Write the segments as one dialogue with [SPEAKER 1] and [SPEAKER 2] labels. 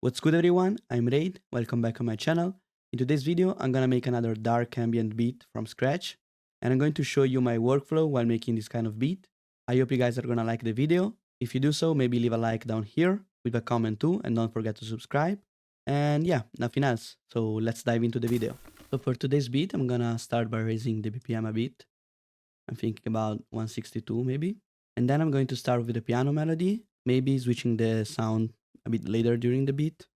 [SPEAKER 1] What's good everyone, I'm Raid, welcome back on my channel. In today's video, I'm gonna make another dark ambient beat from scratch, and I'm going to show you my workflow while making this kind of beat. I hope you guys are gonna like the video. If you do so, maybe leave a like down here, leave a comment too, and don't forget to subscribe. And yeah, nothing else, so let's dive into the video. So for today's beat, I'm gonna start by raising the BPM a bit. I'm thinking about 162 maybe. And then I'm going to start with the piano melody, maybe switching the sound a bit later during the beat.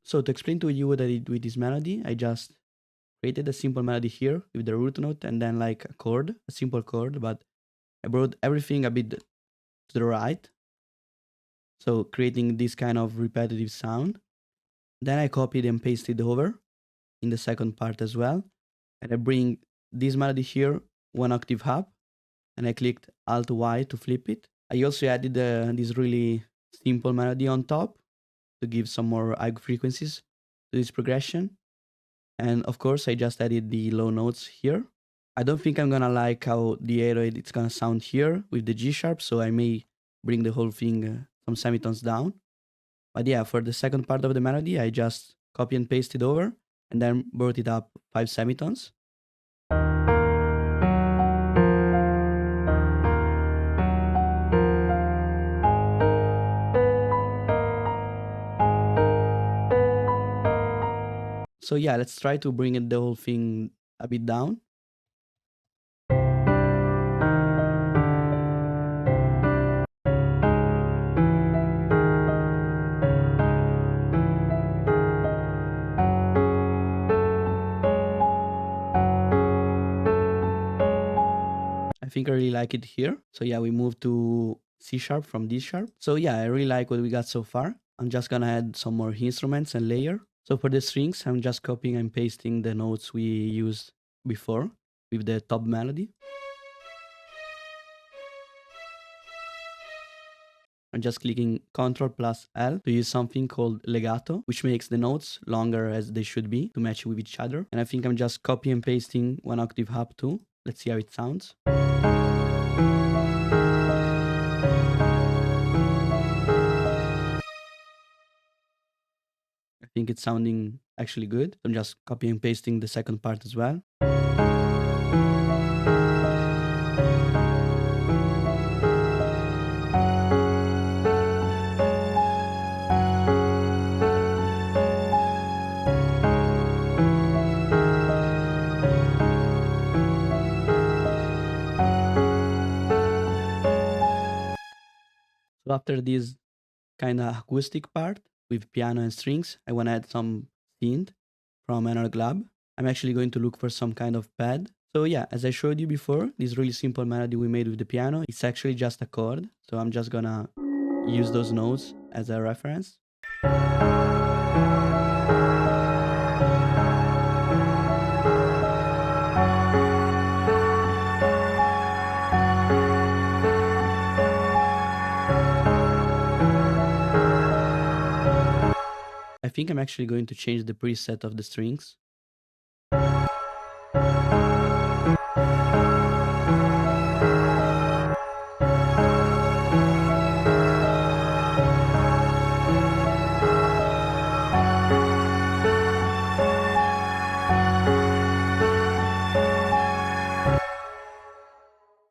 [SPEAKER 1] So to explain to you what I did with this melody, I just created a simple melody here with the root note and then like a chord, a simple chord, but I brought everything a bit to the right. So creating this kind of repetitive sound. Then I copied and pasted over in the second part as well. And I bring this melody here one octave up, and I clicked Alt Y to flip it. I also added this really simple melody on top to give some more high frequencies to this progression. And of course, I just added the low notes here. I don't think I'm gonna like how the 808 it's gonna sound here with the G sharp, so I may bring the whole thing some semitones down. But yeah, for the second part of the melody, I just copy and paste it over and then brought it up 5 semitones. So yeah, let's try to bring it the whole thing a bit down. I think I really like it here. So yeah, we moved to C sharp from D sharp. So yeah, I really like what we got so far. I'm just gonna add some more instruments and layer. So for the strings, I'm just copying and pasting the notes we used before with the top melody. I'm just clicking Ctrl plus L to use something called legato, which makes the notes longer as they should be to match with each other. And I think I'm just copy and pasting one octave up too. Let's see how it sounds. I think it's sounding actually good. I'm just copy and pasting the second part as well. So after this kind of acoustic part with piano and strings, I want to add some synth from Analog Lab. I'm actually going to look for some kind of pad. So yeah, as I showed you before, this really simple melody we made with the piano, it's actually just a chord. So I'm just gonna use those notes as a reference. I think I'm actually going to change the preset of the strings. I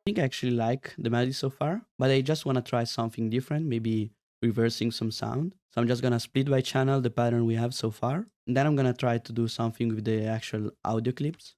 [SPEAKER 1] think I actually like the melody so far, but I just want to try something different, maybe reversing some sound. So I'm just gonna split by channel the pattern we have so far, and then I'm gonna try to do something with the actual audio clips.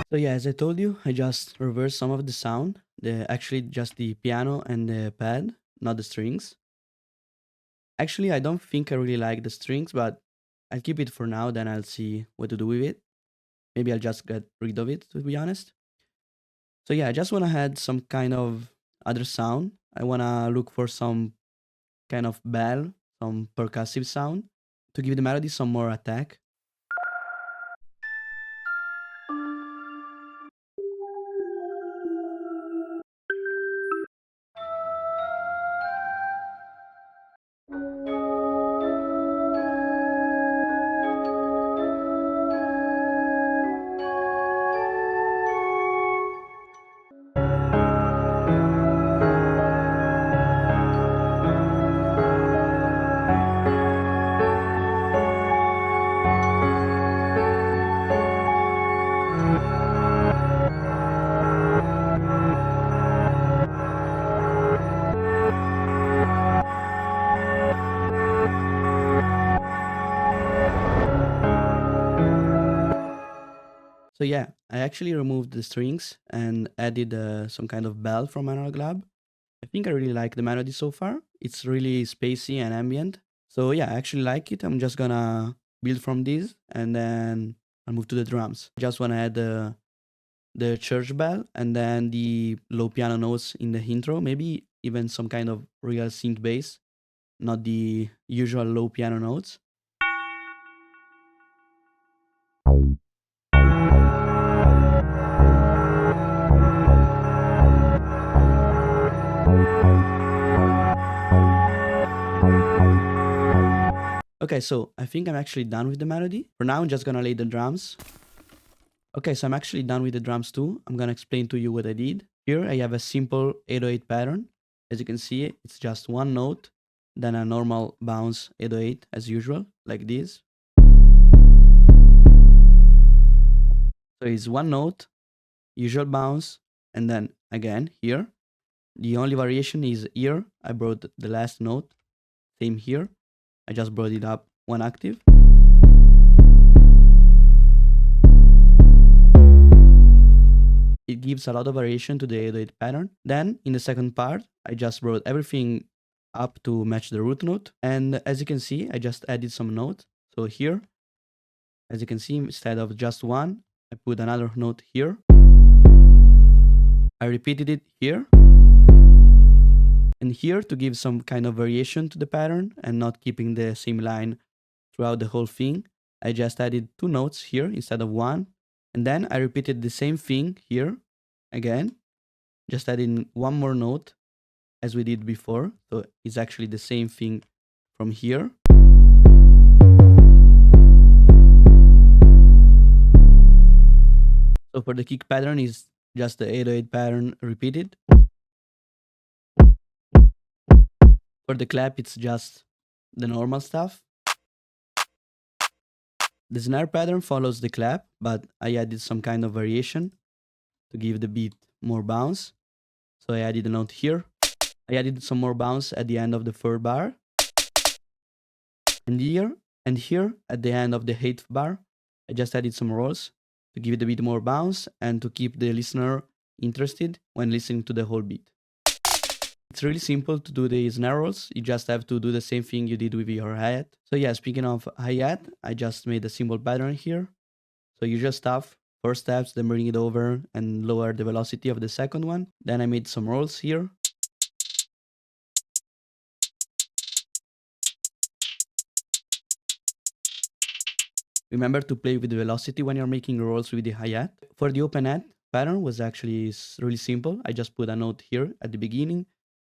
[SPEAKER 1] So yeah, as I told you, I just reversed some of the sound, actually just the piano and the pad, not the strings. Actually, I don't think I really like the strings, but I'll keep it for now, then I'll see what to do with it. Maybe I'll just get rid of it, to be honest. So yeah, I just want to add some kind of other sound. I want to look for some kind of bell, some percussive sound to give the melody some more attack. So yeah, I actually removed the strings and added some kind of bell from Analog Lab. I think I really like the melody so far. It's really spacey and ambient. So yeah, I actually like it. I'm just gonna build from this and then I'll move to the drums. I just wanna add the church bell and then the low piano notes in the intro, maybe even some kind of real synth bass, not the usual low piano notes. Okay, so I think I'm actually done with the melody. For now, I'm just gonna lay the drums. Okay, so I'm actually done with the drums too. I'm gonna explain to you what I did. Here I have a simple 808 pattern. As you can see, it's just one note, then a normal bounce 808 as usual, like this. So it's one note, usual bounce, and then again here. The only variation is here. I brought the last note, same here. I just brought it up one octave. It gives a lot of variation to the 808 pattern. Then in the second part, I just brought everything up to match the root note. And as you can see, I just added some notes. So here, as you can see, instead of just one, I put another note here. I repeated it here. And here to give some kind of variation to the pattern and not keeping the same line throughout the whole thing, I just added two notes here instead of one. And then I repeated the same thing here again, just adding one more note as we did before. So it's actually the same thing from here. So for the kick pattern is just the 808 pattern repeated. For the clap, it's just the normal stuff. The snare pattern follows the clap, but I added some kind of variation to give the beat more bounce. So I added a note here. I added some more bounce at the end of the third bar. And here at the end of the eighth bar, I just added some rolls to give it a bit more bounce and to keep the listener interested when listening to the whole beat. It's really simple to do the snare rolls. You just have to do the same thing you did with your hi-hat. So yeah, speaking of hi-hat, I just made a simple pattern here. So usual stuff, first steps, then bring it over and lower the velocity of the second one. Then I made some rolls here. Remember to play with the velocity when you're making rolls with the hi-hat. For the open-hat pattern was actually really simple. I just put a note here at the beginning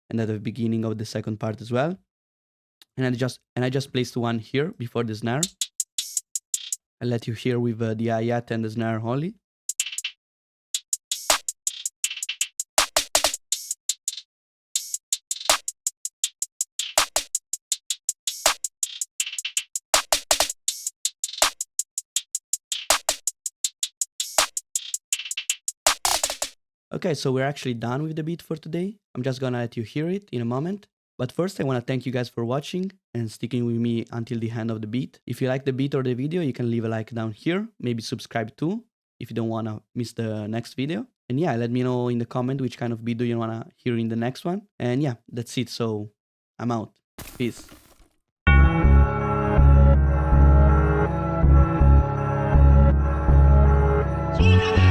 [SPEAKER 1] and at the beginning of the second part as well. And I just placed one here before the snare. I'll let you hear with the hi-hat and the snare only. Okay, so we're actually done with the beat for today. I'm just gonna let you hear it in a moment. But first, I want to thank you guys for watching and sticking with me until the end of the beat. If you like the beat or the video, you can leave a like down here. Maybe subscribe too, if you don't want to miss the next video. And yeah, let me know in the comment which kind of beat do you want to hear in the next one. And yeah, that's it. So I'm out. Peace.
[SPEAKER 2] Yeah.